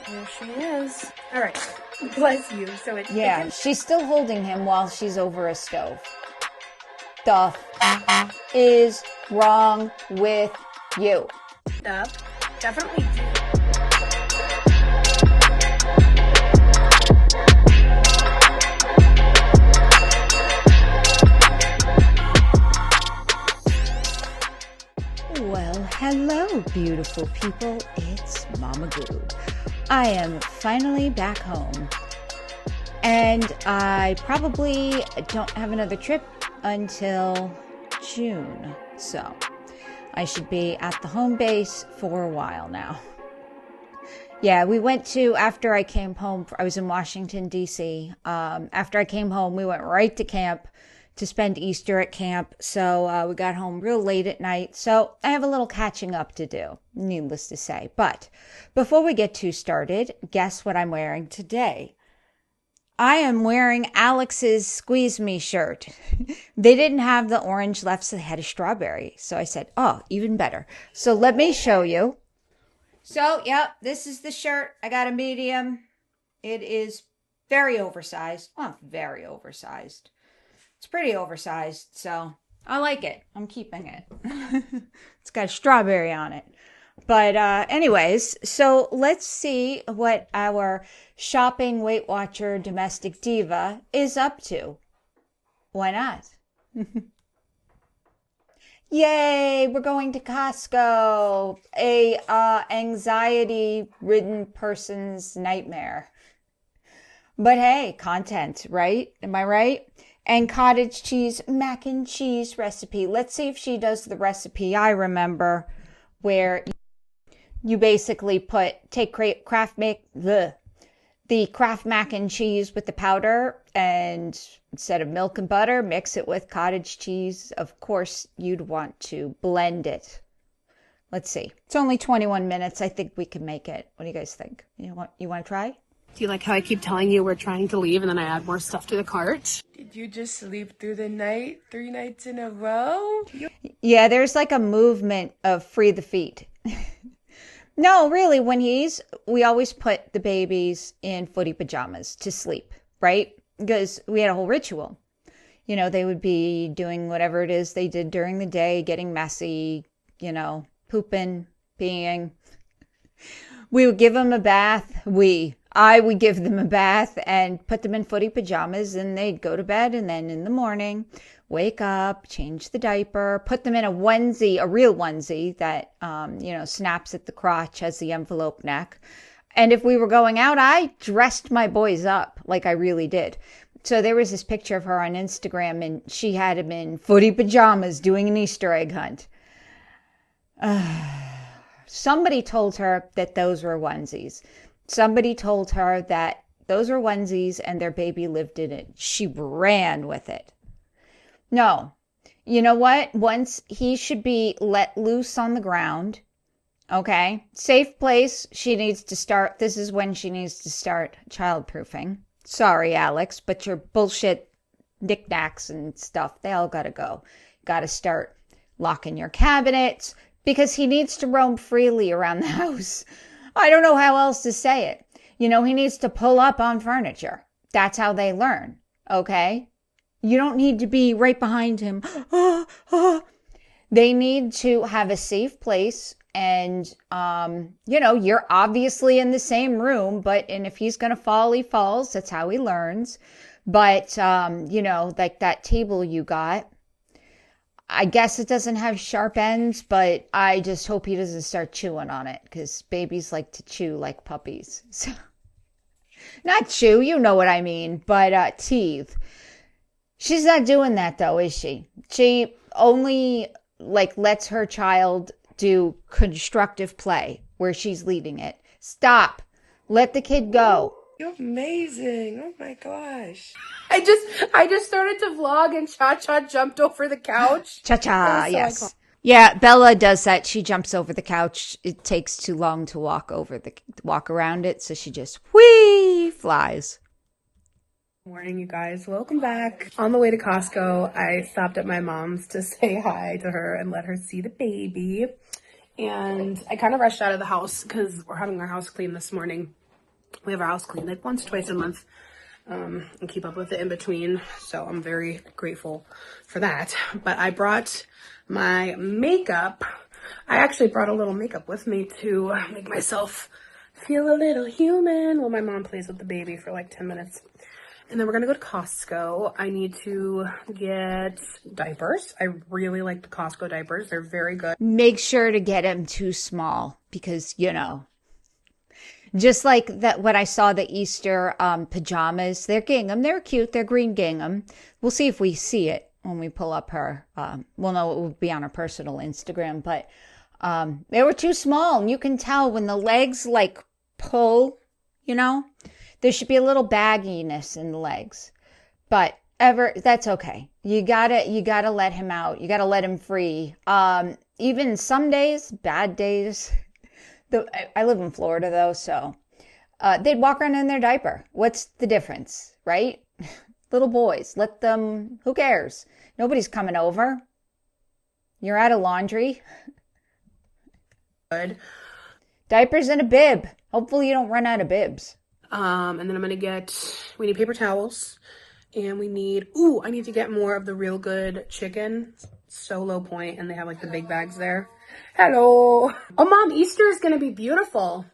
There she is. All right. Bless you. So it's Yeah, she's still holding him while she's over a stove. The is wrong with you? stuff. Definitely do. Well, hello, beautiful people. It's Mama Goo. I am finally back home. And I probably don't have another trip until June. So I should be at the home base for a while now. Yeah, we went to, after I came home, I was in Washington, D.C. After I came home, we went right to camp to spend Easter at camp. So we got home real late at night. So I have a little catching up to do, needless to say. But before we get too started, guess what I'm wearing today? I am wearing Alex's Squeeze Me shirt. They didn't have the orange left, so they had a strawberry. So I said, oh, even better. So let me show you. So, yep, this is the shirt. I got a medium. It is very oversized. Well, very oversized. It's pretty oversized, so I like it. I'm keeping it. It's got a strawberry on it. But anyways, so let's see what our shopping Weight Watcher domestic diva is up to. Why not? Yay, we're going to Costco, a anxiety-ridden person's nightmare. But hey, content, right? Am I right? And cottage cheese mac and cheese recipe. Let's see if she does the recipe I remember, where you basically take the Kraft mac and cheese with the powder, and instead of milk and butter, mix it with cottage cheese. Of course, you'd want to blend it. Let's see. It's only 21 minutes. I think we can make it. What do you guys think? You want to try? Do you like how I keep telling you we're trying to leave and then I add more stuff to the cart? Did you just sleep through the night 3 nights in a row? Yeah, there's like a movement of free the feet. No, really, we always put the babies in footy pajamas to sleep, right? Because we had a whole ritual. You know, they would be doing whatever it is they did during the day, getting messy, pooping, peeing. We would give them a bath. I would give them a bath and put them in footy pajamas, and they'd go to bed. And then in the morning, wake up, change the diaper, put them in a onesie, a real onesie that, snaps at the crotch, has the envelope neck. And if we were going out, I dressed my boys up like I really did. So there was this picture of her on Instagram, and she had him in footy pajamas doing an Easter egg hunt. Somebody told her that those were onesies. Somebody told her that those were onesies and their baby lived in it. She ran with it. No. You know what? Once he should be let loose on the ground, okay? Safe place. She needs to start. This is when she needs to start childproofing. Sorry, Alex, but your bullshit knickknacks and stuff, they all gotta go. Gotta start locking your cabinets because he needs to roam freely around the house. I don't know how else to say it. He needs to pull up on furniture. That's how they learn, okay? You don't need to be right behind him. They need to have a safe place. And, you're obviously in the same room, and if he's going to fall, he falls. That's how he learns. But, like that table you got, I guess it doesn't have sharp ends, but I just hope he doesn't start chewing on it because babies like to chew like puppies. So, not chew, you know what I mean, but teeth. She's not doing that though, is she? She only lets her child do constructive play where she's leading it. Stop. Let the kid go. You're amazing. Oh my gosh. I just started to vlog and Cha-Cha jumped over the couch. Cha-cha, yes. Iconic. Yeah, Bella does that. She jumps over the couch. It takes too long to walk around it, so she just flies. Morning, you guys. Welcome back. On the way to Costco, I stopped at my mom's to say hi to her and let her see the baby. And I kind of rushed out of the house because we're having our house clean this morning. We have our house cleaned like once, twice a month, and keep up with it in between. So I'm very grateful for that. But I brought my makeup. I actually brought a little makeup with me to make myself feel a little human while my mom plays with the baby for like 10 minutes. And then we're gonna go to Costco. I need to get diapers. I really like the Costco diapers. They're very good. Make sure to get them too small because, just like that, when I saw the Easter pajamas, they're gingham. They're cute. They're green gingham. We'll see if we see it when we pull up her. We'll know it will be on her personal Instagram. But they were too small. And you can tell when the legs like pull, there should be a little bagginess in the legs. But that's okay. You gotta let him out. You gotta let him free. Even some days, bad days. I live in Florida though, so they'd walk around in their diaper. What's the difference, right? Little boys, let them. Who cares? Nobody's coming over. You're out of laundry. Good. Diapers and a bib. Hopefully you don't run out of bibs. And then we need paper towels, and I need to get more of the Real Good chicken. So low point, and they have like the big bags there. Hello. Oh, Mom, Easter is going to be beautiful.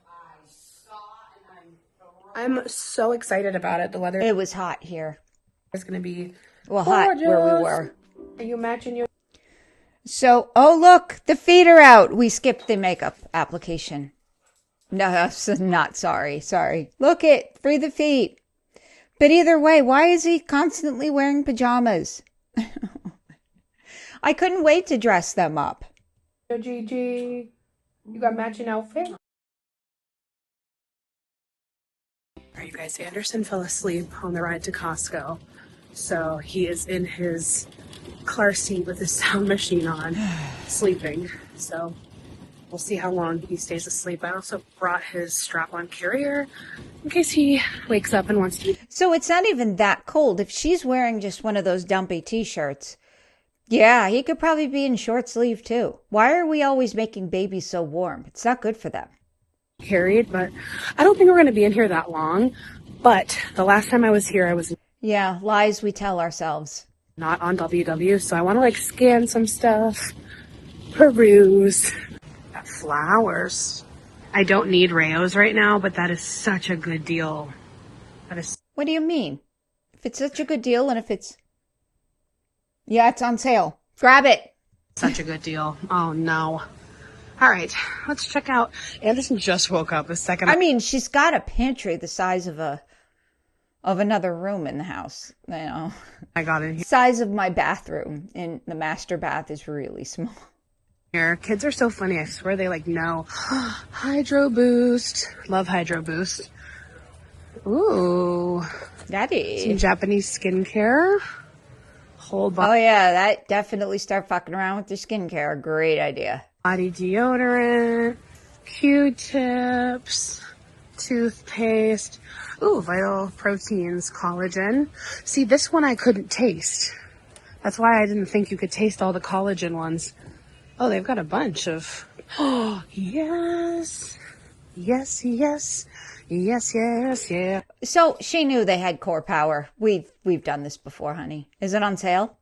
I'm so excited about it. The weather It was hot here. is going to be Well, gorgeous. hot where we were. Are you matching your... So, oh look, the feet are out. We skipped the makeup application. No, that's not sorry. Look it, free the feet. But either way, why is he constantly wearing pajamas? I couldn't wait to dress them up. Gigi, you got matching outfit? All right, you guys, Anderson fell asleep on the ride to Costco. So he is in his car seat with his sound machine on, sleeping. So we'll see how long he stays asleep. I also brought his strap-on carrier in case he wakes up and wants to... So it's not even that cold. If she's wearing just one of those dumpy t-shirts, yeah, he could probably be in short sleeve too. Why are we always making babies so warm? It's not good for them. Carried, but I don't think we're going to be in here that long. But the last time I was here, I was... Yeah, lies we tell ourselves. Not on WW, so I want to scan some stuff, peruse. Got flowers. I don't need Rayo's right now, but that is such a good deal. What do you mean? If it's such a good deal and if it's... Yeah, it's on sale. Grab it. Such a good deal. Oh, no. All right, let's check out. Anderson just woke up a second. I mean, she's got a pantry the size of another room in the house. I got in here. Size of my bathroom, and the master bath is really small. Kids are so funny. I swear they know. Hydro Boost. Love Hydro Boost. Ooh. Daddy. Some Japanese skincare. Whole body. Oh yeah, that definitely start fucking around with your skincare. Great idea. Body deodorant, Q-tips, toothpaste. Ooh, Vital Proteins, collagen. See, this one I couldn't taste. That's why I didn't think you could taste all the collagen ones. Oh, they've got a bunch of... Oh, yes. Yes, yes. Yes, yes, yeah. So she knew they had core power. We've done this before, honey. Is it on sale?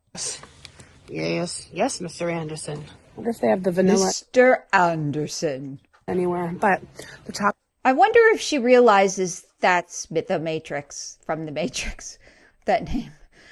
Yes, yes, Mr. Anderson. I wonder if they have the vanilla Mr. Anderson. anywhere. But the top... I wonder if she realizes that's the Matrix, from the Matrix. That name.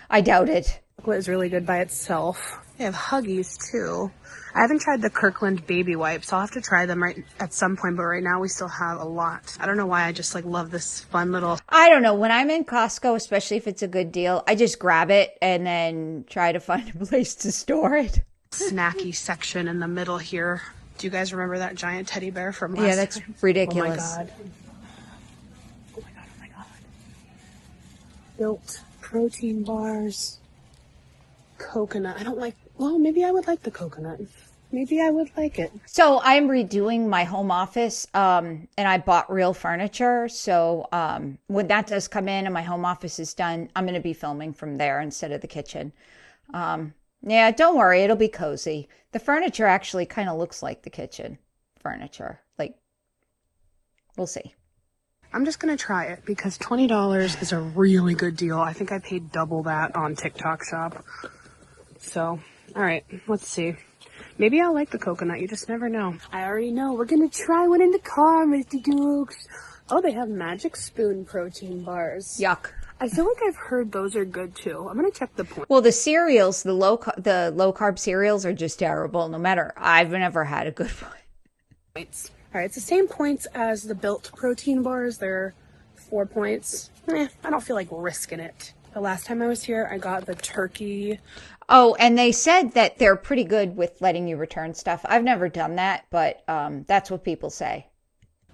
I doubt it. chocolate is really good by itself. They have Huggies too. I haven't tried the Kirkland baby wipes. I'll have to try them right at some point, but right now we still have a lot. I don't know why I just love this fun little... I don't know. When I'm in Costco, especially if it's a good deal, I just grab it and then try to find a place to store it. Snacky section in the middle here. Do you guys remember that giant teddy bear from last Yeah, that's time? ridiculous. Oh my god. Oh my god, oh my god. Built protein bars. Coconut. I don't like... Well, maybe I would like the coconut. Maybe I would like it. So I'm redoing my home office, and I bought real furniture. So when that does come in and my home office is done, I'm going to be filming from there instead of the kitchen. Yeah, don't worry. It'll be cozy. The furniture actually kind of looks like the kitchen furniture. We'll see. I'm just gonna try it because $20 is a really good deal. I think I paid double that on TikTok shop. So, all right, let's see. Maybe I'll like the coconut. You just never know. I already know. We're gonna try one in the car, Mr. Dukes. Oh, they have Magic Spoon protein bars. Yuck. I feel like I've heard those are good too. I'm gonna check the point. Well, the cereals, the low carb cereals are just terrible. No matter, I've never had a good one. Points. All right, it's the same points as the Built protein bars. They're 4 points. I don't feel like risking it. The last time I was here, I got the turkey. Oh, and they said that they're pretty good with letting you return stuff. I've never done that, but that's what people say.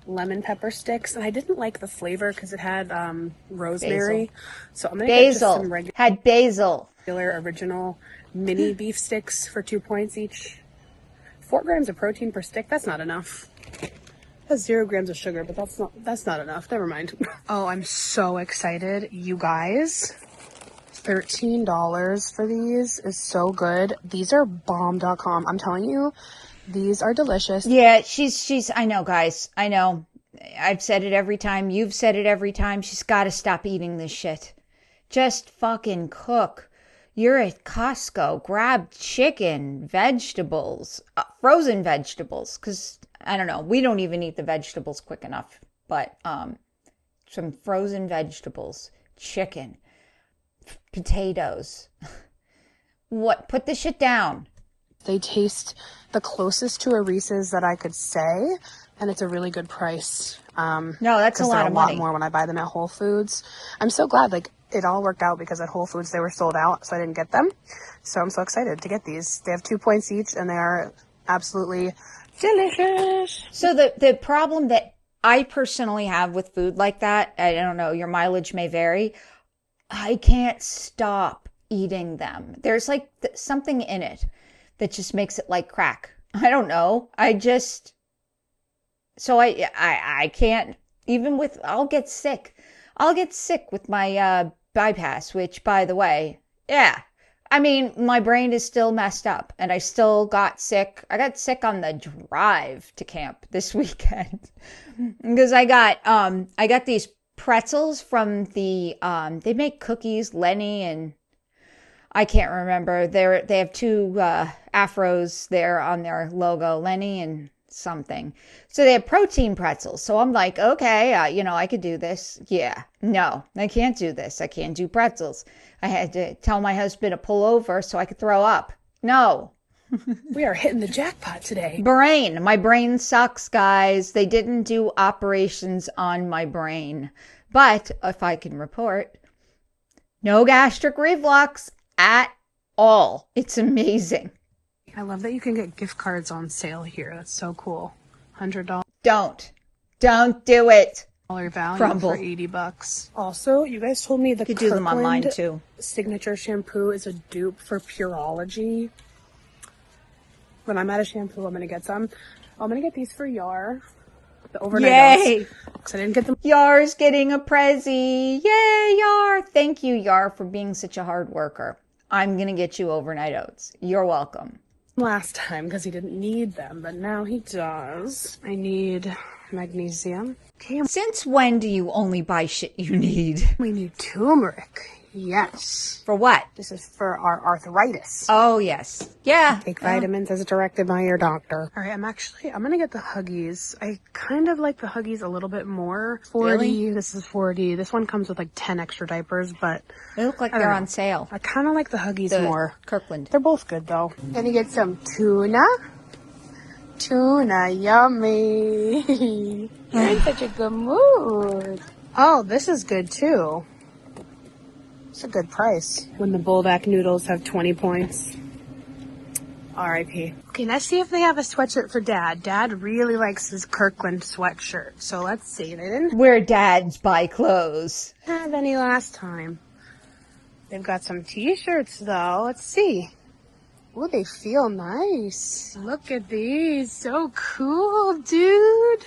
Lemon pepper sticks, and I didn't like the flavor because it had rosemary. Basil. So I'm gonna get just some Had basil. regular original mini beef sticks for 2 points each. 4 grams of protein per stick. That's not enough. That's 0 grams of sugar, but that's not enough. Never mind. Oh, I'm so excited, you guys. $13 for these is so good. These are bomb.com. I'm telling you. These are delicious. Yeah, she's, I know, guys. I know. I've said it every time. You've said it every time. She's got to stop eating this shit. Just fucking cook. You're at Costco. Grab chicken, vegetables, frozen vegetables. Because, I don't know, we don't even eat the vegetables quick enough. But some frozen vegetables, chicken, potatoes. What? Put the shit down. They taste the closest to a Reese's that I could say, and it's a really good price. No, that's a lot of money. More when I buy them at Whole Foods. I'm so glad, like, it all worked out because at Whole Foods they were sold out, so I didn't get them. So I'm so excited to get these. They have 2 points each, and they are absolutely delicious. So the problem that I personally have with food like that, I don't know, your mileage may vary. I can't stop eating them. There's like something in it that just makes it like crack. I don't know. I can't, even with, I'll get sick. I'll get sick with my bypass, which, by the way, yeah. I mean, my brain is still messed up and I still got sick. I got sick on the drive to camp this weekend because I got these pretzels from the, they make cookies, Lenny and I can't remember. They have 2 afros there on their logo, Lenny and something. So they have protein pretzels. So I'm like, okay, I could do this. Yeah, no, I can't do this. I can't do pretzels. I had to tell my husband to pull over so I could throw up. No. We are hitting the jackpot today. My brain sucks, guys. They didn't do operations on my brain. But if I can report, no gastric reflux at all. It's amazing. I love that you can get gift cards on sale here. That's so cool. $100. Don't do it. Value Crumble. for $80. Also, you guys told me the You could do them online too. Signature shampoo is a dupe for Pureology. When I'm out of shampoo, I'm gonna get some. I'm gonna get these for Yar. The overnight oats. Because I didn't get them. Yar's getting a Prezi. Yay, Yar. Thank you, Yar, for being such a hard worker. I'm going to get you overnight oats. You're welcome. Last time because he didn't need them, but now he does. I need magnesium. Okay. Since when do you only buy shit you need? We need turmeric. Yes. For what? This is for our arthritis. Oh, yes. Yeah. Take vitamins as directed by your doctor. All right, I'm going to get the Huggies. I kind of like the Huggies a little bit more. 40. Really? This is 40. This one comes with like 10 extra diapers, but They look like they're on sale. I kind of like the Huggies more. Kirkland. They're both good though. Gonna get some tuna. Tuna, yummy. You're in such a good mood. Oh, this is good too. It's a good price. When the Bulldog noodles have 20 points. R.I.P. Okay, let's see if they have a sweatshirt for Dad. Dad really likes his Kirkland sweatshirt. So let's see. They didn't Where dads buy clothes. have any last time. They've got some t-shirts though. Let's see. Oh, they feel nice. Look at these. So cool, dude.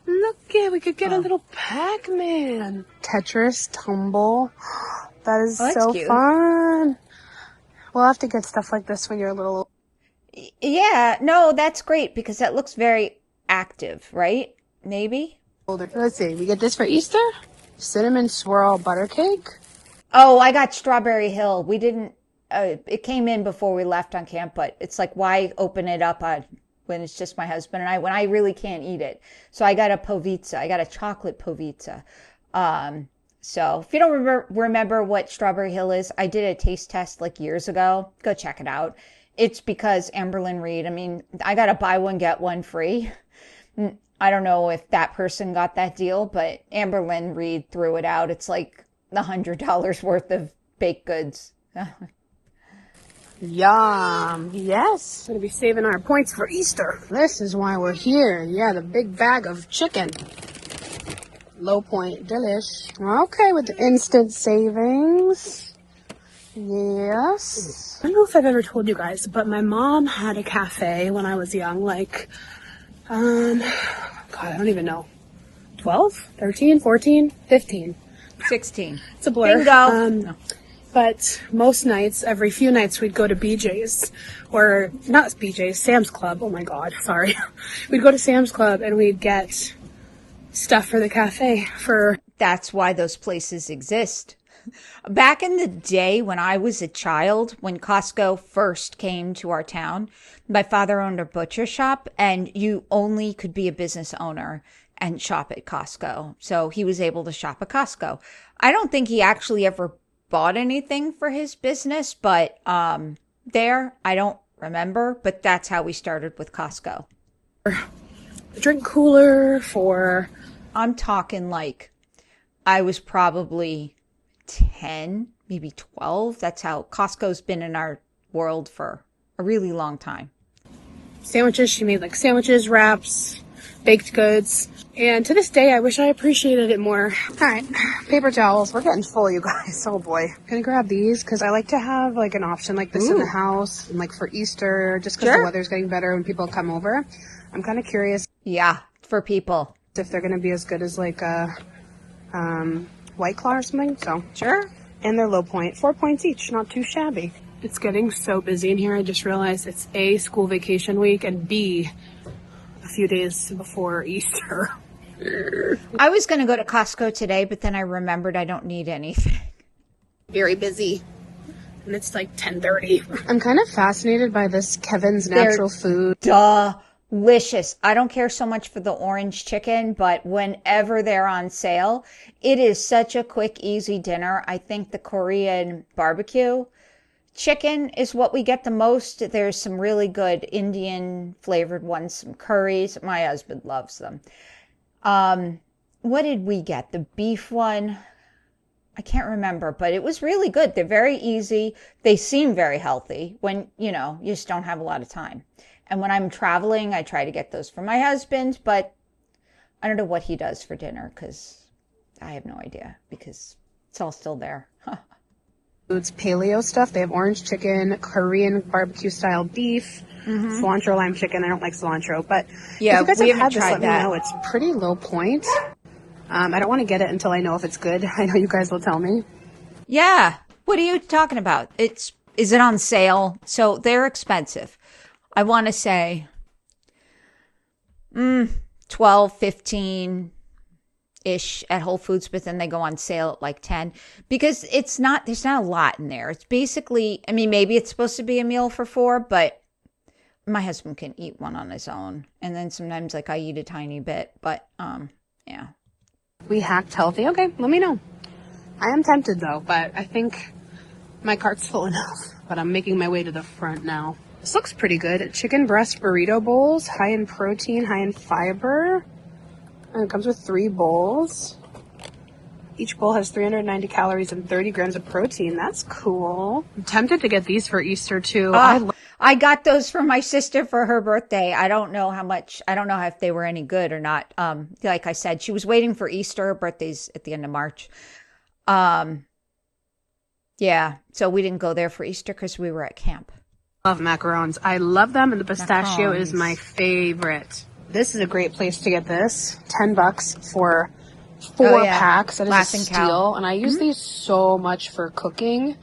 Look at, we could get a little Pac-Man. Tetris tumble. That is so cute. fun. We'll have to get stuff like this when you're a little... Yeah, no, that's great because that looks very active, right? Maybe? Let's see, we get this for Easter? Cinnamon swirl butter cake. Oh, I got Strawberry Hill. We didn't, it came in before we left on camp, but it's like, why open it up when it's just my husband and I, when I really can't eat it. So I got a Povizza. I got a chocolate Povizza. So if you don't remember what Strawberry Hill is, I did a taste test like years ago. Go check it out. It's because Amberlynn Reed, I mean, I got a buy one, get one free. I don't know if that person got that deal, but Amberlynn Reed threw it out. It's like $100 worth of baked goods. Yum. Yes. Gonna be saving our points for Easter. This is why we're here. Yeah, the big bag of chicken. Low point. Delish. Okay, with the instant savings. Yes. I don't know if I've ever told you guys, but my mom had a cafe when I was young, like, God, I don't even know. 12, 13, 14, 15. 16. It's a blur. Bingo. No. But most nights, every few nights, we'd go to BJ's, or not BJ's, Sam's Club. Oh my God, sorry. We'd go to Sam's Club and we'd get stuff for the cafe for... That's why those places exist. Back in the day when I was a child, when Costco first came to our town, my father owned a butcher shop and you only could be a business owner and shop at Costco. So he was able to shop at Costco. I don't think he actually ever bought anything for his business, but I don't remember, but that's how we started with Costco. The drink cooler for... I'm talking like I was probably 10, maybe 12. That's how Costco's been in our world for a really long time. Sandwiches, she made like sandwiches, wraps, baked goods. And to this day, I wish I appreciated it more. All right, paper towels. We're getting full, you guys. Oh boy. Gonna grab these because I like to have like an option like this in the house, and like for Easter, just because the weather's getting better when people come over. I'm kind of curious. Yeah, for people. If they're gonna be as good as like a White Claw or something. So sure. And they're low point, 4 points each. Not too shabby. It's getting so busy in here. I just realized it's A, school vacation week, and B, a few days before Easter. I was going to go to Costco today, but then I remembered I don't need anything. Very busy. And it's like 10:30. I'm kind of fascinated by this Kevin's Natural Food. Delicious. I don't care so much for the orange chicken, but whenever they're on sale, it is such a quick, easy dinner. I think the Korean barbecue chicken is what we get the most. There's some really good Indian flavored ones, some curries. My husband loves them. What did we get? The beef one? I can't remember, but it was really good. They're very easy. They seem very healthy when, you just don't have a lot of time. And when I'm traveling, I try to get those for my husband, but I don't know what he does for dinner because I have no idea because it's all still there. Foods paleo stuff. They have orange chicken, Korean barbecue style beef, cilantro lime chicken. I don't like cilantro, but yeah, if you guys we have haven't had this, tried let me that. know. It's pretty low point. I don't want to get it until I know if it's good. I know you guys will tell me. Yeah. What are you talking about? Is it on sale? So they're expensive. I want to say 12, 15 ish at Whole Foods, but then they go on sale at like 10 because there's not a lot in there. It's basically, I mean, maybe it's supposed to be a meal for 4, but my husband can eat one on his own. And then sometimes like I eat a tiny bit, but yeah. We hacked healthy. Okay, let me know. I am tempted though, but I think my cart's full enough, but I'm making my way to the front now. This looks pretty good. Chicken breast burrito bowls, high in protein, high in fiber. And it comes with 3 bowls. Each bowl has 390 calories and 30 grams of protein. That's cool. I'm tempted to get these for Easter too. I got those for my sister for her birthday. I don't know if they were any good or not. Like I said, she was waiting for Easter. Her birthday's at the end of March. Yeah, so we didn't go there for Easter because we were at camp. Love macarons. I love them, and the pistachio is my favorite. This is a great place to get this. $10 for 4 packs. That is a steal. And I use these so much for cooking.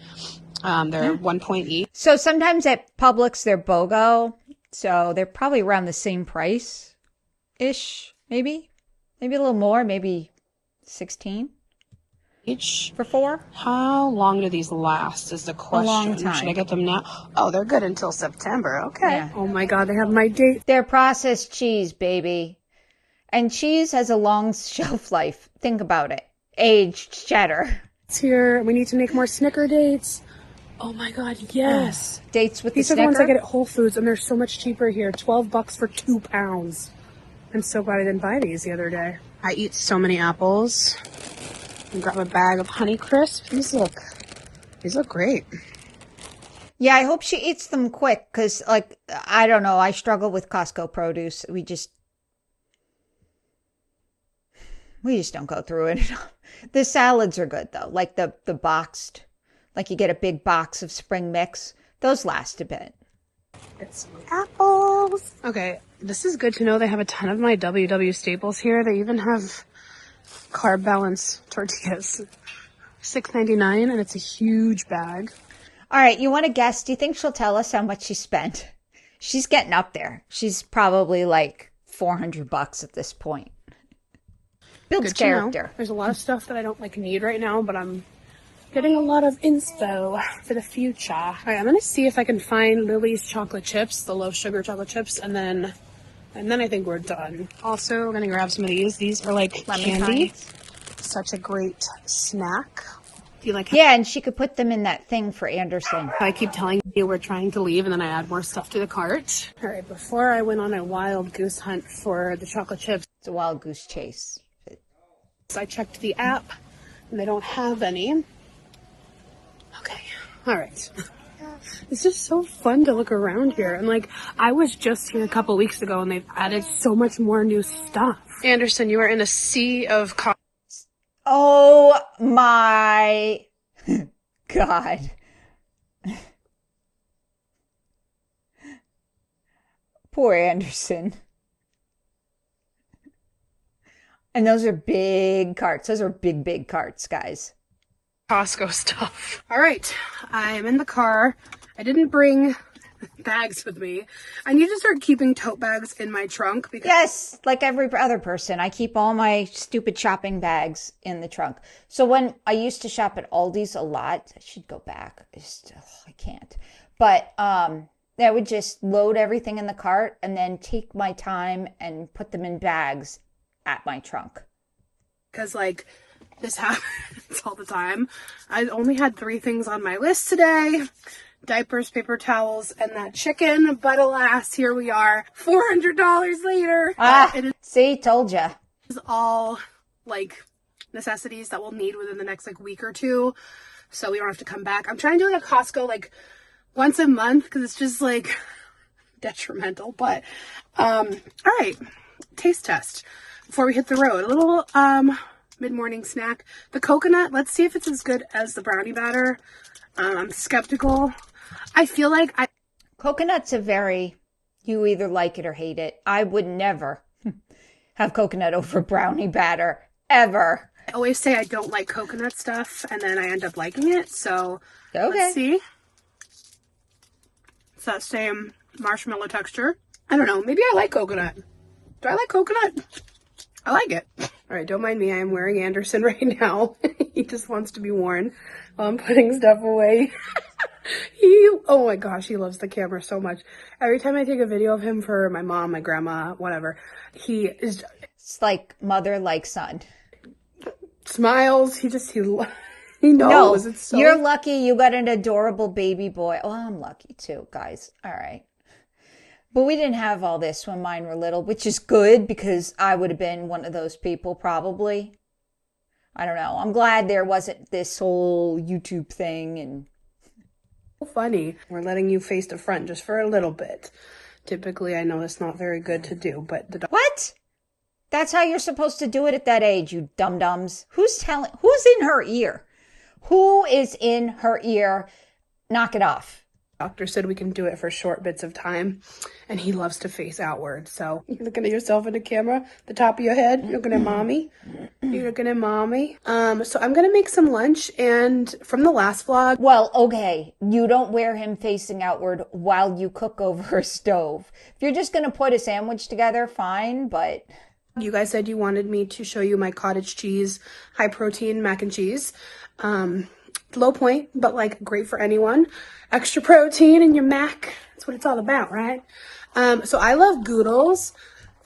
They're 1 point each. So sometimes at Publix they're BOGO, so they're probably around the same price-ish, maybe. Maybe a little more, maybe 16 Each. for 4. How long do these last is the A question. long Should I time. get them now? Oh, they're good until September. Okay. Yeah. Oh my God, they have my date. They're processed cheese, baby. And cheese has a long shelf life. Think about it. Aged cheddar. It's here. We need to make more Snicker dates. Oh my God, yes. Dates with These the are the ones I Snicker. get at Whole Foods, and they're so much cheaper here. $12 for 2 pounds. I'm so glad I didn't buy these the other day. I eat so many apples. And grab a bag of Honey Crisp. These look great. Yeah, I hope she eats them quick because, like, I don't know. I struggle with Costco produce. We just don't go through it. The salads are good, though. Like the boxed, like you get a big box of spring mix. Those last a bit. Get some apples. Okay, this is good to know. They have a ton of my WW staples here. They even have carb balance tortillas. $6.99, and it's a huge bag. All right, you want to guess? Do you think she'll tell us how much she spent? She's getting up there. She's probably like $400 at this point. Builds character. There's a lot of stuff that I don't need right now, but I'm getting a lot of inspo for the future. All right, I'm gonna see if I can find Lily's chocolate chips, the low sugar chocolate chips, and then I think we're done. Also, we're gonna grab some of these. These are like Lemon candy. pines. Such a great snack. Do you like? Yeah, and she could put them in that thing for Anderson. I keep telling you we're trying to leave, and then I add more stuff to the cart. All right, before I went on a wild goose hunt for the chocolate chips, It's a wild goose chase. I checked the app, and they don't have any. Okay, all right. It's just so fun to look around here. And I was just here a couple weeks ago, and they've added so much more new stuff. Anderson, you are in a sea of Oh my God. Poor Anderson. And those are big carts. Those are big, big carts, guys. Costco stuff. All right, I'm in the car. I didn't bring bags with me. I need to start keeping tote bags in my trunk because Yes, like every other person, I keep all my stupid shopping bags in the trunk. So when I used to shop at Aldi's a lot, I should go back. I can't. But I would just load everything in the cart and then take my time and put them in bags at my trunk. because this happens all the time. I only had 3 things on my list today. Diapers, paper towels, and that chicken. But alas, here we are, $400 later. It See, told ya. is all necessities that we'll need within the next week or two, so we don't have to come back. I'm trying to do Costco once a month because it's just detrimental. But all right, taste test before we hit the road. A little mid-morning snack. The coconut, let's see if it's as good as the brownie batter. I'm skeptical. I feel Coconut's you either like it or hate it. I would never have coconut over brownie batter, ever. I always say I don't like coconut stuff, and then I end up liking it. So Okay. let's see. It's that same marshmallow texture. I don't know. Maybe I like coconut. Do I like coconut? I like it. All right, don't mind me. I am wearing Anderson right now. He just wants to be worn while I'm putting stuff away. Oh my gosh, he loves the camera so much. Every time I take a video of him for my mom, my grandma, whatever, It's like mother, like son. smiles. He knows. No, It's so... you're lucky you got an adorable baby boy. Oh, I'm lucky too, guys. All right. But we didn't have all this when mine were little, which is good because I would have been one of those people probably. I don't know. I'm glad there wasn't this whole YouTube thing and funny. We're letting you face the front just for a little bit. Typically, I know it's not very good to do, but the What? That's how you're supposed to do it at that age, you dum-dums. Who's in her ear? Who is in her ear? Knock it off. doctor said we can do it for short bits of time, and he loves to face outward. So you're looking at yourself in the camera, the top of your head, you're looking at mommy. You're looking at mommy. So I'm gonna make some lunch, and from the last vlog. Well, okay, you don't wear him facing outward while you cook over a stove. If you're just gonna put a sandwich together, fine, but You guys said you wanted me to show you my cottage cheese, high protein mac and cheese. Low point, but like great for anyone. Extra protein in your mac. That's what it's all about, right? So I love Goodles.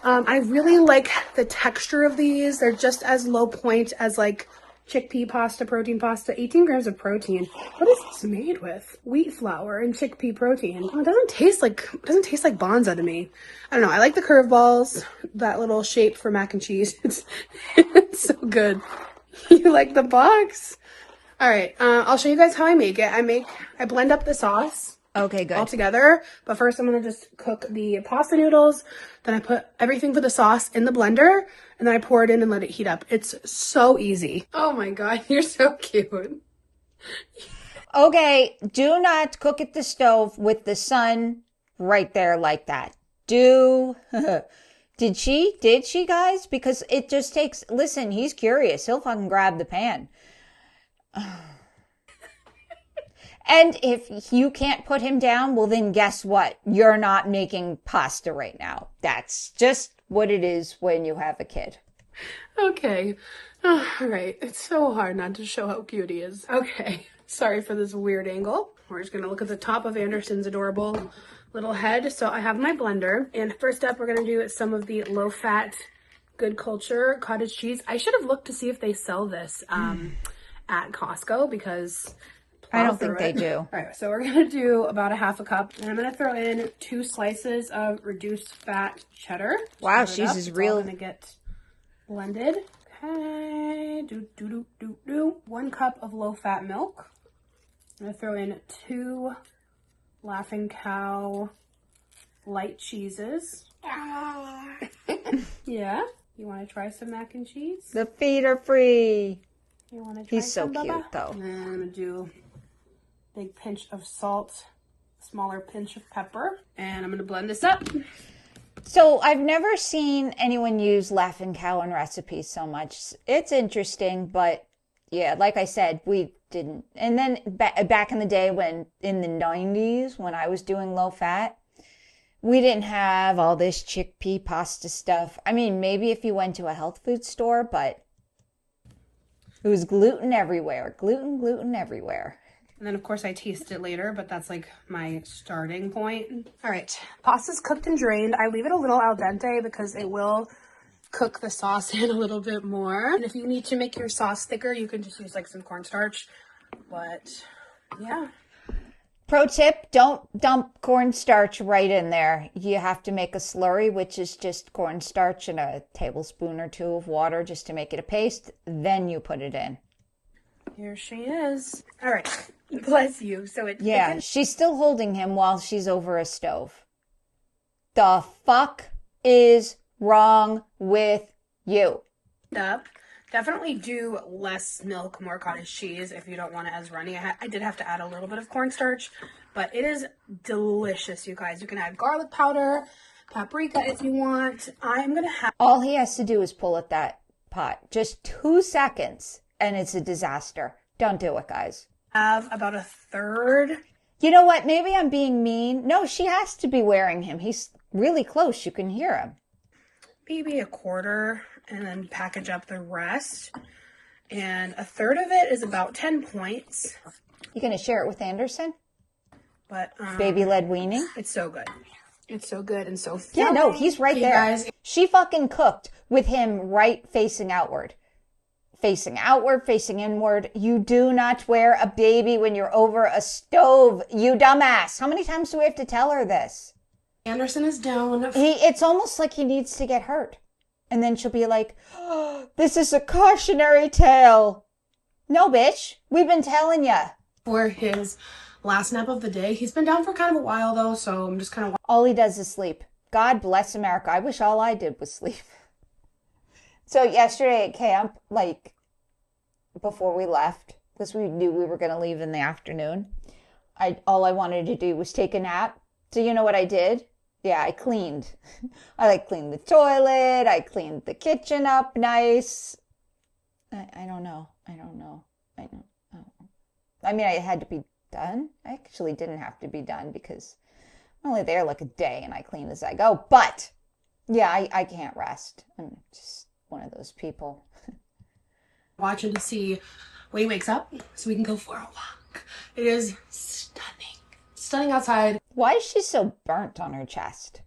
I really like the texture of these. They're just as low point as like chickpea pasta, protein pasta. 18 grams of protein. What is this made with? Wheat flour and chickpea protein. Oh, it doesn't taste like Bonza to me. I don't know. I like the curveballs. That little shape for mac and cheese. It's so good. You like the box? All right. I'll show you guys how I make it. I blend up the sauce. Okay, good. All together. But first I'm going to just cook the pasta noodles. Then I put everything for the sauce in the blender. And then I pour it in and let it heat up. It's so easy. Oh my God, you're so cute. Okay, do not cook at the stove with the sun right there like that. Did she, guys? Because it just takes, listen, he's curious. He'll fucking grab the pan. And if you can't put him down, well, then guess what? You're not making pasta right now. That's just what it is when you have a kid. Okay. All right. It's so hard not to show how cute he is. Okay. Sorry for this weird angle. We're just going to look at the top of Anderson's adorable little head. So I have my blender. And first up, we're going to do some of the low-fat, good culture cottage cheese. I should have looked to see if they sell this at Costco because... I don't think they do. All right, so we're going to do about a half a cup. And I'm going to throw in 2 slices of reduced fat cheddar. Wow, she's is real. It's all going to get blended. Okay, 1 cup of low-fat milk. I'm going to throw in 2 Laughing Cow light cheeses. Yeah? You want to try some mac and cheese? The feet are free. You want to try He's so some, cute, Bubba? though. And then I'm going to do big pinch of salt, smaller pinch of pepper, and I'm going to blend this up. So I've never seen anyone use Laughing Cow in recipes so much. It's interesting, but yeah, like I said, we didn't. And then back in the day in the 90s, when I was doing low fat, we didn't have all this chickpea pasta stuff. I mean, maybe if you went to a health food store, but it was gluten everywhere. Gluten everywhere. And then, of course, I taste it later, but that's like my starting point. All right, pasta's cooked and drained. I leave it a little al dente because it will cook the sauce in a little bit more. And if you need to make your sauce thicker, you can just use like some cornstarch. But yeah. Pro tip, don't dump cornstarch right in there. You have to make a slurry, which is just cornstarch and a tablespoon or 2 of water just to make it a paste. Then you put it in. Here she is. All right. Bless you. So it's... Yeah, she's still holding him while she's over a stove. The fuck is wrong with you? Up. Definitely do less milk, more cottage cheese if you don't want it as runny. I did have to add a little bit of cornstarch, but it is delicious, you guys. You can add garlic powder, paprika if you want. I'm going to have... All he has to do is pull at that pot. Just 2 seconds. And it's a disaster. Don't do it, guys. Have about a third. You know what? Maybe I'm being mean. No, she has to be wearing him. He's really close. You can hear him. Maybe a quarter, and then package up the rest. And a third of it is about 10 points. You gonna share it with Anderson? But baby-led weaning? It's so good. It's so good and so yeah, no, he's right there. Guys. She fucking cooked with him right facing outward. Facing outward, facing inward. You do not wear a baby when you're over a stove, you dumbass. How many times do we have to tell her this? Anderson is down. It's almost like he needs to get hurt. And then she'll be like, oh, this is a cautionary tale. No, bitch. We've been telling you. For his last nap of the day. He's been down for kind of a while, though, so I'm just kind of... All he does is sleep. God bless America. I wish all I did was sleep. So yesterday at camp, like, before we left, because we knew we were going to leave in the afternoon, all I wanted to do was take a nap. So you know what I did? Yeah, I cleaned. I cleaned the toilet. I cleaned the kitchen up nice. I don't know. I mean, I had to be done. I actually didn't have to be done because I'm only there like a day and I clean as I go. But Yeah, I can't rest. I'm just one of those people. Watching to see when he wakes up so we can go for a walk. It is stunning. Stunning outside. Why is she so burnt on her chest?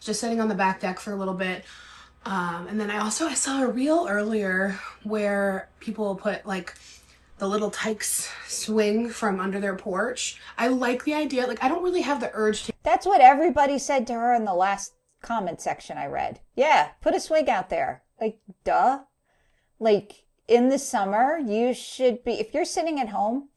Just sitting on the back deck for a little bit. And then I saw a reel earlier where people put like the little tykes swing from under their porch. I like the idea. Like, I don't really have the urge to. That's what everybody said to her in the last comment section I read. Yeah, put a swing out there. Like, duh. Like, in the summer, you should be, if you're sitting at home,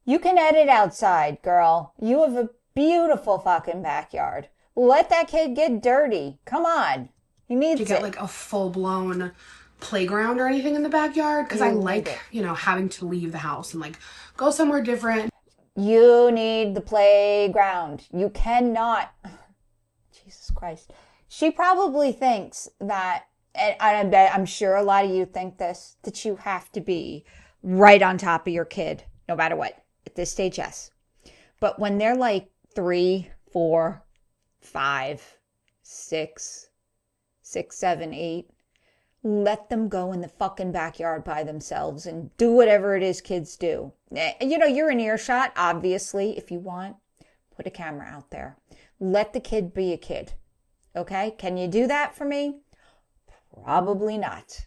you can edit outside, girl. You have a beautiful fucking backyard. Let that kid get dirty. Come on. He needs to get it. Like a full-blown playground or anything in the backyard, because I like, you know, having to leave the house and like go somewhere different. You need the playground. You cannot. Jesus Christ. She probably thinks that, and I'm sure a lot of you think this, that you have to be right on top of your kid, no matter what. At this stage, yes. But when they're like 3, 4, 5, 6, 7, 8, let them go in the fucking backyard by themselves and do whatever it is kids do. You know, you're in earshot, obviously. If you want, put a camera out there. Let the kid be a kid. Okay? Can you do that for me? Probably not.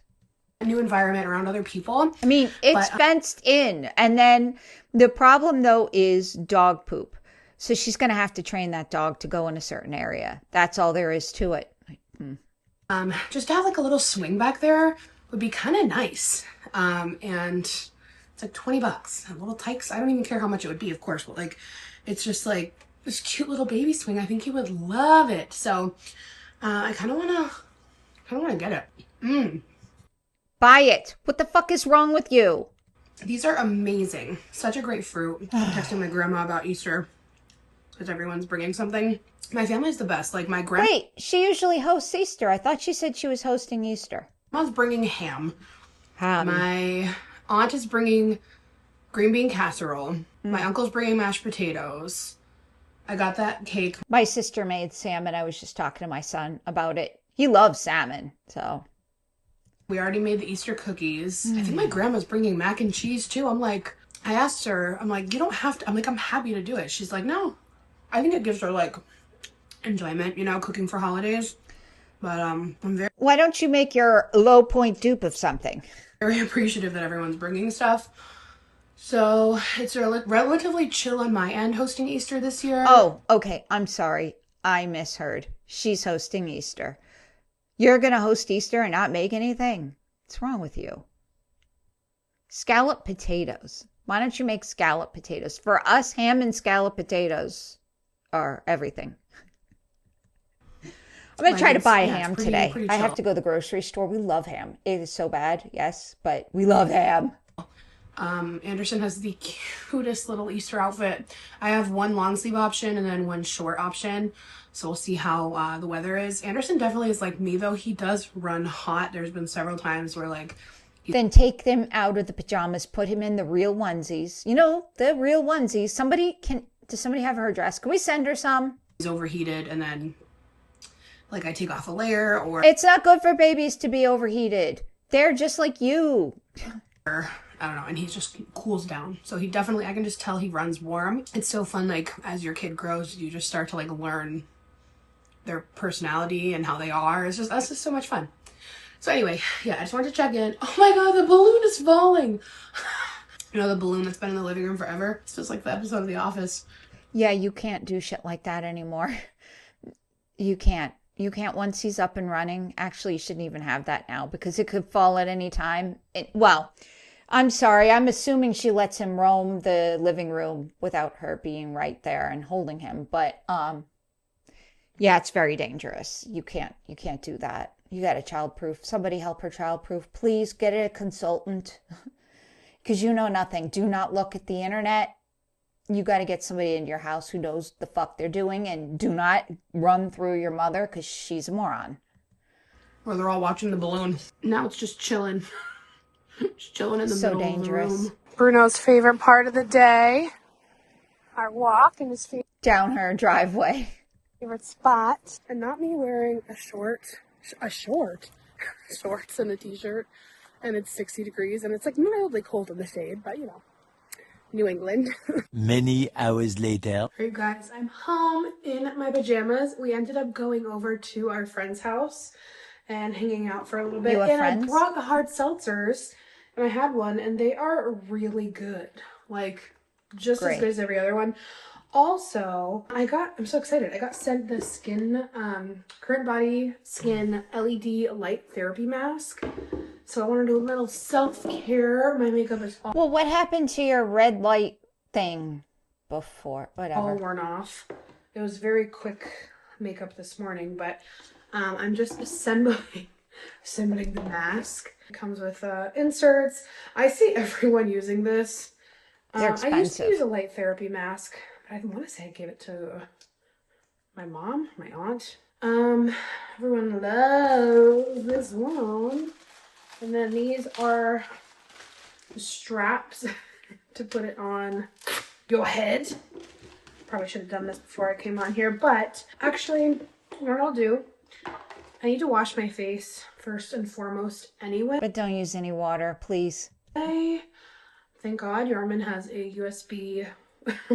A new environment around other people. I mean, it's fenced in. And then the problem, though, is dog poop. So she's going to have to train that dog to go in a certain area. That's all there is to it. Just to have like a little swing back there would be kind of nice. And it's like $20. A little tykes. I don't even care how much it would be, of course, but like, it's just like this cute little baby swing. I think he would love it. So, I kind of want to get it. Buy it. What the fuck is wrong with you? These are amazing. Such a great fruit. I'm texting my grandma about Easter because everyone's bringing something. My family's the best. Like my grandma. Wait, she usually hosts Easter. I thought she said she was hosting Easter. Mom's bringing ham. Ham. My aunt is bringing green bean casserole. My uncle's bringing mashed potatoes. I got that cake. My sister made salmon. I was just talking to my son about it. He loves salmon, so. We already made the Easter cookies. I think my grandma's bringing mac and cheese too. I asked her, I'm like, you don't have to. I'm like, I'm happy to do it. She's like, no. I think it gives her like enjoyment, you know, cooking for holidays. But I'm very. Why don't you make your low point dupe of something? Very appreciative that everyone's bringing stuff. So it's relatively chill on my end hosting Easter this year. Oh, okay. I'm sorry. I misheard. She's hosting Easter. You're going to host Easter and not make anything? What's wrong with you? Scallop potatoes. Why don't you make scallop potatoes? For us, ham and scallop potatoes are everything. I'm going to try to buy ham today. I have to go to the grocery store. We love ham. It is so bad, yes, but we love ham. Anderson has the cutest little Easter outfit. I have one long sleeve option and then one short option. So we'll see how the weather is. Anderson definitely is like me, though. He does run hot. There's been several times where like... Then take them out of the pajamas. Put him in the real onesies. You know, the real onesies. Does somebody have her dress? Can we send her some? He's overheated and then like I take off a layer or... It's not good for babies to be overheated. They're just like you. I don't know, and he just cools down. So he definitely, I can just tell he runs warm. It's so fun, like, as your kid grows, you just start to, like, learn their personality and how they are. That's just so much fun. So anyway, yeah, I just wanted to check in. Oh my god, the balloon is falling! You know, the balloon that's been in the living room forever? It's just like the episode of The Office. Yeah, you can't do shit like that anymore. You can't. You can't once he's up and running. Actually, you shouldn't even have that now because it could fall at any time. I'm sorry. I'm assuming she lets him roam the living room without her being right there and holding him. But yeah, it's very dangerous. You can't do that. You got to childproof. Somebody help her childproof. Please get a consultant because you know nothing. Do not look at the internet. You got to get somebody in your house who knows the fuck they're doing, and do not run through your mother because she's a moron. Or they're all watching the balloon. Now it's just chilling. Just chilling in the middle dangerous. of the room. Bruno's favorite part of the day, our walk, and his favorite. Down her driveway. favorite spot. And not me wearing a shorts and a t-shirt, and it's 60 degrees, and it's like mildly cold in the shade, but you know, New England. Many hours later. Alright guys, I'm home in my pajamas. We ended up going over to our friend's house and hanging out for a little bit. You have and friends? I brought the hard seltzers, and I had one, and they are really good. Like, just as good as every other one. Also, I'm so excited. I got sent the skin, Current Body Skin LED Light Therapy Mask. So I want to do a little self-care. My makeup is Well, what happened to your red light thing before? Whatever. all worn off. It was very quick makeup this morning, but I'm just assembling the mask. It comes with inserts. I see everyone using this. They're I used to expensive. use a light therapy mask, but I want to say I gave it to my mom, my aunt. Everyone loves this one. And then these are the straps to put it on your head. Probably should have done this before I came on here, but actually, what I'll do, I need to wash my face first and foremost anyway. But don't use any water, please. Thank God Yarman has a USB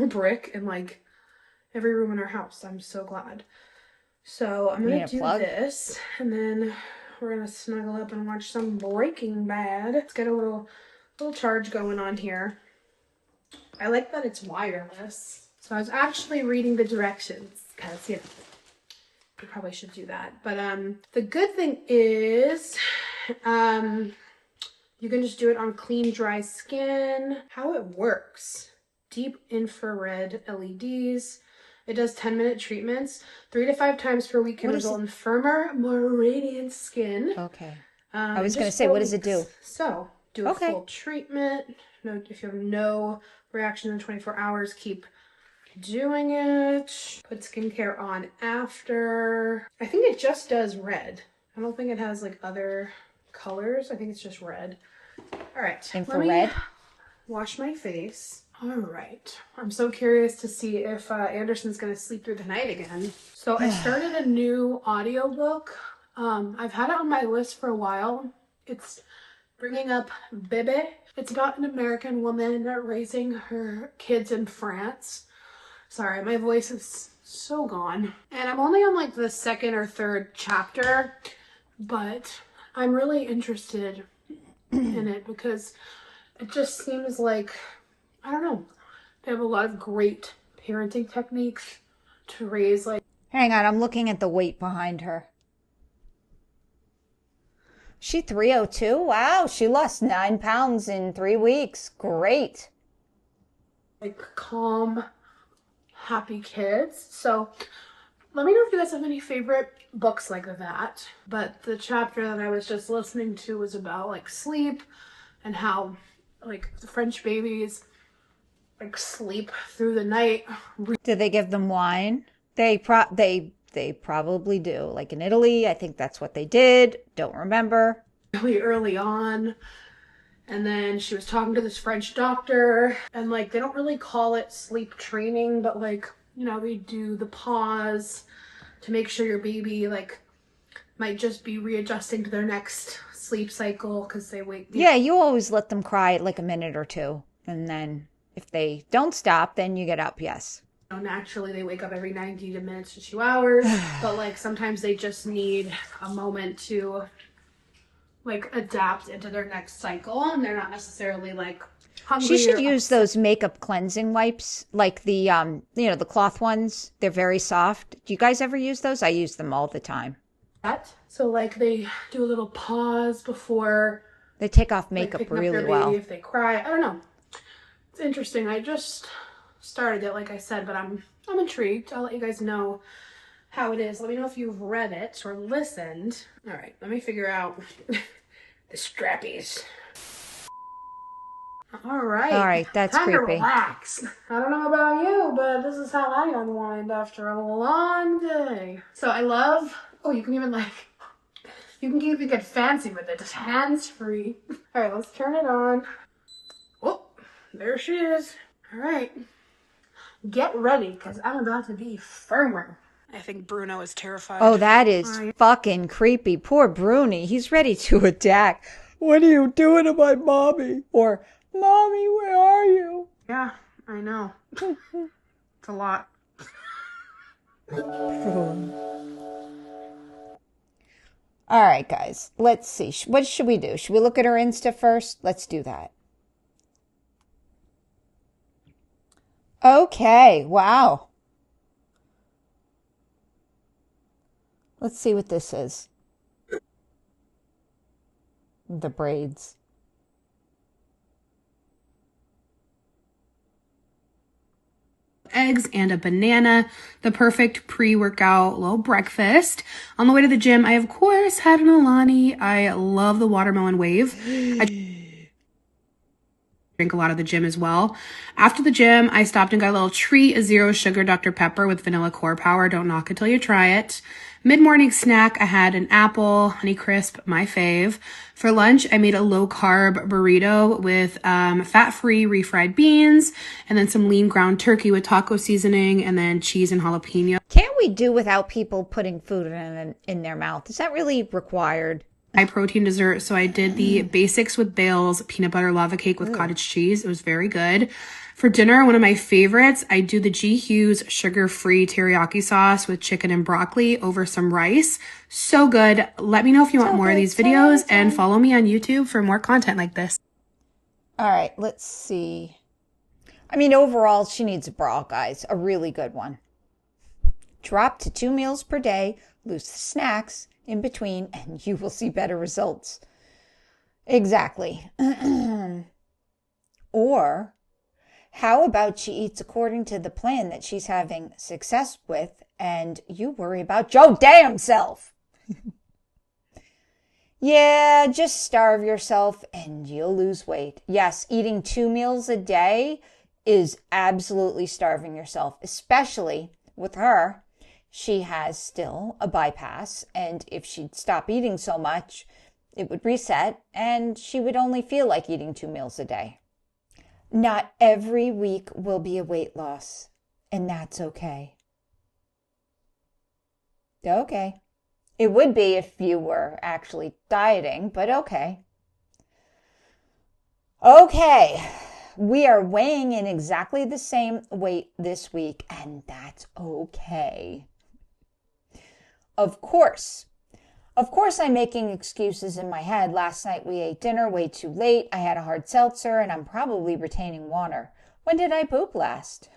brick in like every room in our house. I'm so glad. So I'm going to do this, and then we're going to snuggle up and watch some Breaking Bad. Let's get a little charge going on here. I like that it's wireless. So I was actually reading the directions because, you know, I probably should do that. But the good thing is you can just do it on clean, dry skin. How it works. Deep infrared LEDs. It does 10-minute treatments. 3 to 5 times per week can result in firmer, more radiant skin. Okay. I was going to say, what does it do? So, do a full treatment. No, if you have no reaction in 24 hours, keep doing it. Put skincare on after. I think it just does red. I don't think it has like other colors. I think it's just red. All right. Infrared? Let me wash my face. All right. I'm so curious to see if Anderson's going to sleep through the night again. So I started a new audiobook. I've had it on my list for a while. It's Bringing Up Bebe. It's about an American woman raising her kids in France. Sorry, my voice is so gone. And I'm only on like the 2nd or 3rd chapter, but I'm really interested in it because it just seems like, I don't know, they have a lot of great parenting techniques to raise like... Hang on, I'm looking at the weight behind her. She 302? Wow, she lost 9 pounds in 3 weeks. Great. Like calm, happy kids. So let me know if you guys have any favorite books like that. But the chapter that I was just listening to was about like sleep and how like the French babies like sleep through the night. Do they give them wine? They probably do. Like in Italy, I think that's what they did. Don't remember. Really early on. And then she was talking to this French doctor, and like they don't really call it sleep training, but like, you know, they do the pause to make sure your baby like might just be readjusting to their next sleep cycle because they wake. Yeah, you always let them cry like a minute or two, and then if they don't stop, then you get up. Yes. Naturally, they wake up every 90 minutes to 2 hours, but like sometimes they just need a moment to like adapt into their next cycle, and they're not necessarily like hungry. She should use those makeup cleansing wipes, like the you know, the cloth ones. They're very soft. Do you guys ever use those? I use them all the time. So like they do a little pause before they take off makeup like, really up their well. baby if they cry. I don't know. It's interesting. I just started it, like I said, but I'm intrigued. I'll let you guys know how it is. Let me know if you've read it or listened. All right, let me figure out the strappies. All right, that's time creepy. to relax. I don't know about you, but this is how I unwind after a long day. So I love. Oh, you can even get fancy with it. Just hands free. All right, let's turn it on. Oh, there she is. All right. Get ready, because I'm about to be firmer. I think Bruno is terrified. Oh, that is fucking creepy. Poor Bruni. He's ready to attack. What are you doing to my mommy? Or, Mommy, where are you? Yeah, I know. It's a lot. All right, guys. Let's see. What should we do? Should we look at her Insta first? Let's do that. Okay. Wow. Let's see what this is. The braids. Eggs and a banana, the perfect pre-workout little breakfast. On the way to the gym, I of course had an Alani. I love the watermelon wave. I drink a lot of the gym as well. After the gym, I stopped and got a little treat, a zero sugar Dr. Pepper with vanilla core power. Don't knock it till you try it. Mid-morning snack, I had an apple, Honey Crisp, my fave. For lunch, I made a low-carb burrito with fat-free refried beans, and then some lean ground turkey with taco seasoning, and then cheese and jalapeno. Can't we do without people putting food in their mouth? Is that really required? High protein dessert, so I did the basics with Bales peanut butter lava cake with cottage cheese. It was very good. For dinner, one of my favorites, I do the G. Hughes sugar-free teriyaki sauce with chicken and broccoli over some rice. So good. Let me know if you want more of these videos and follow me on YouTube for more content like this. All right, let's see. I mean, overall, she needs a bra, guys. A really good one. Drop to 2 meals per day, lose the snacks in between, and you will see better results. Exactly. Or how about she eats according to the plan that she's having success with, and you worry about your damn self? Yeah, just starve yourself and you'll lose weight. Yes, eating 2 meals a day is absolutely starving yourself, especially with her. She has still a bypass, and if she'd stop eating so much, it would reset, and she would only feel like eating 2 meals a day. Not every week will be a weight loss, and that's okay. Okay. It would be if you were actually dieting, but okay. Okay. We are weighing in exactly the same weight this week, and that's okay. Of course, I'm making excuses in my head. Last night we ate dinner way too late. I had a hard seltzer, and I'm probably retaining water. When did I poop last?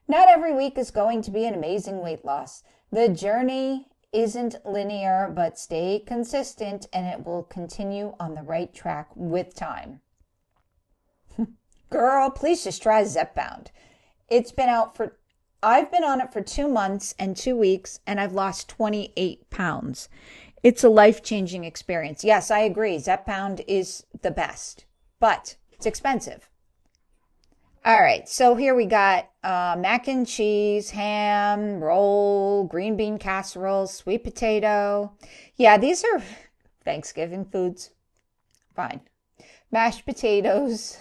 Not every week is going to be an amazing weight loss. The journey isn't linear, but stay consistent, and it will continue on the right track with time. Girl, please just try Zepbound. I've been on it for 2 months and 2 weeks, and I've lost 28 pounds. It's a life-changing experience. Yes, I agree. Zepbound is the best, but it's expensive. All right, so here we got mac and cheese, ham, roll, green bean casserole, sweet potato. Yeah, these are Thanksgiving foods. Fine. Mashed potatoes.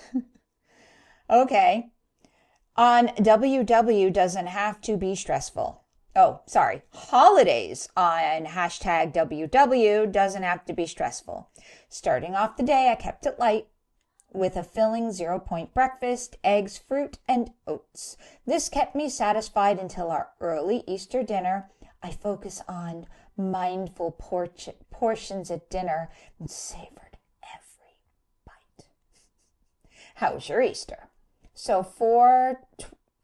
Okay. On WW doesn't have to be stressful. Oh, sorry. Holidays on hashtag WW doesn't have to be stressful. Starting off the day, I kept it light with a filling 0-point breakfast, eggs, fruit, and oats. This kept me satisfied until our early Easter dinner. I focus on mindful portions at dinner and savored every bite. How was your Easter? So 4,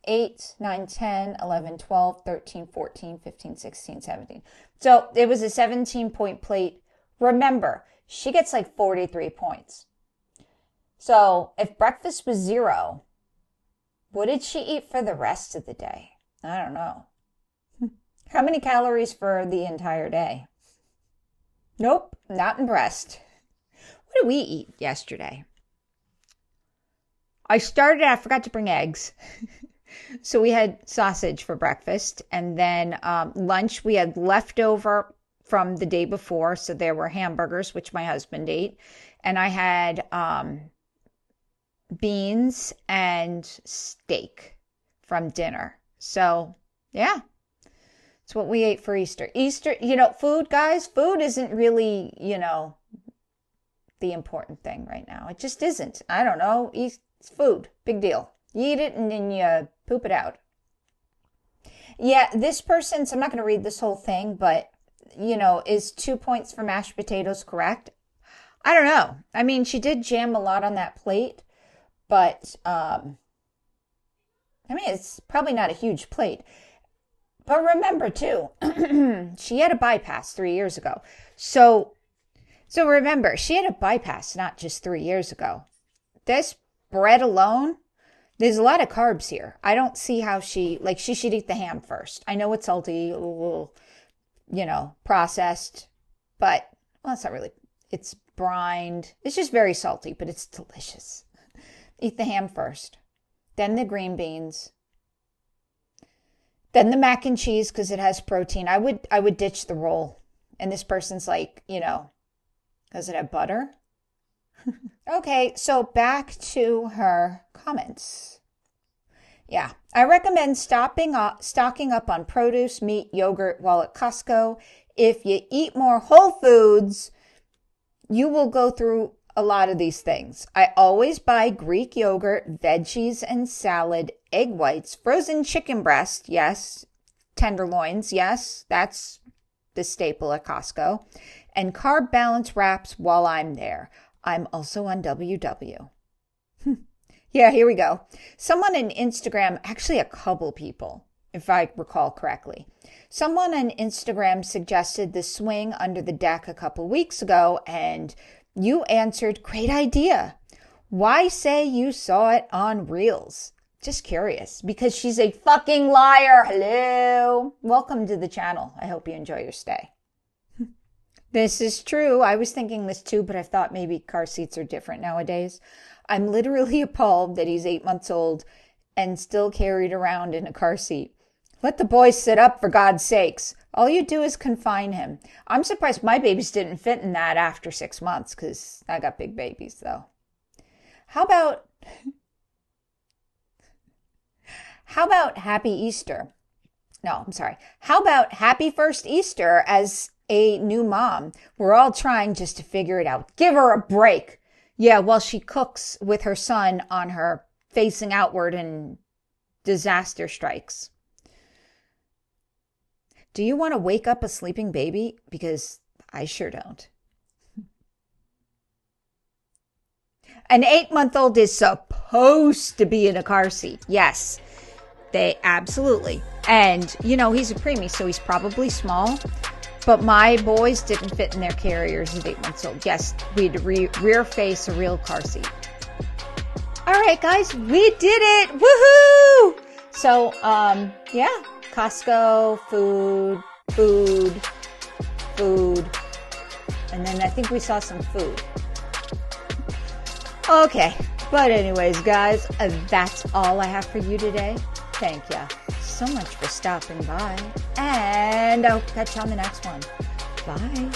8, 9, 10, 11, 12, 13, 14, 15, 16, 17. So it was a 17-point plate. Remember, she gets like 43 points. So if breakfast was 0, what did she eat for the rest of the day? I don't know. How many calories for the entire day? Nope, not impressed. What did we eat yesterday? I forgot to bring eggs. So we had sausage for breakfast, and then lunch we had leftover from the day before. So there were hamburgers, which my husband ate, and I had beans and steak from dinner. So yeah, It's what we ate for Easter. Easter, food, guys, food isn't really, the important thing right now. It just isn't. I don't know. It's food. Big deal. You eat it and then you poop it out. Yeah, this person, so I'm not going to read this whole thing, but, is 2 points for mashed potatoes correct? I don't know. I mean, she did jam a lot on that plate, but, it's probably not a huge plate. But remember, too, she had a bypass 3 years ago. So remember, she had a bypass not just 3 years ago. This bread alone, there's a lot of carbs here. I don't see how she should eat the ham first. I know it's salty, a little, processed, but, well, it's not really, it's brined. It's just very salty, but it's delicious. Eat the ham first, then the green beans, then the mac and cheese because it has protein. I would ditch the roll. And this person's like, does it have butter? Okay, so back to her comments. Yeah, I recommend stocking up on produce, meat, yogurt while at Costco. If you eat more whole foods, you will go through a lot of these things. I always buy Greek yogurt, veggies and salad, egg whites, frozen chicken breast, yes, tenderloins, yes, that's the staple at Costco, and carb balance wraps while I'm there. I'm also on WW. Yeah, here we go. Someone on Instagram, actually a couple people, if I recall correctly. Someone on Instagram suggested the swing under the deck a couple weeks ago, and you answered, great idea. Why say you saw it on Reels? Just curious, because she's a fucking liar. Hello. Welcome to the channel. I hope you enjoy your stay. This is true. I was thinking this too, but I thought maybe car seats are different nowadays. I'm literally appalled that he's 8 months old and still carried around in a car seat. Let the boy sit up, for God's sakes. All you do is confine him. I'm surprised my babies didn't fit in that after 6 months, because I got big babies, though. How about Happy Easter? No, I'm sorry. How about Happy First Easter as a new mom? We're all trying just to figure it out. Give her a break. Yeah, while she cooks with her son on her facing outward and disaster strikes. Do you want to wake up a sleeping baby? Because I sure don't. An 8-month-old is supposed to be in a car seat. Yes, they absolutely. And, he's a preemie, so he's probably small. But my boys didn't fit in their carriers at 8 months old. Yes, we had to rear face a real car seat. All right, guys, we did it. Woohoo! So, yeah, Costco, food. And then I think we saw some food. Okay, but anyways, guys, that's all I have for you today. Thank you so much for stopping by, and I'll catch you on the next one. Bye.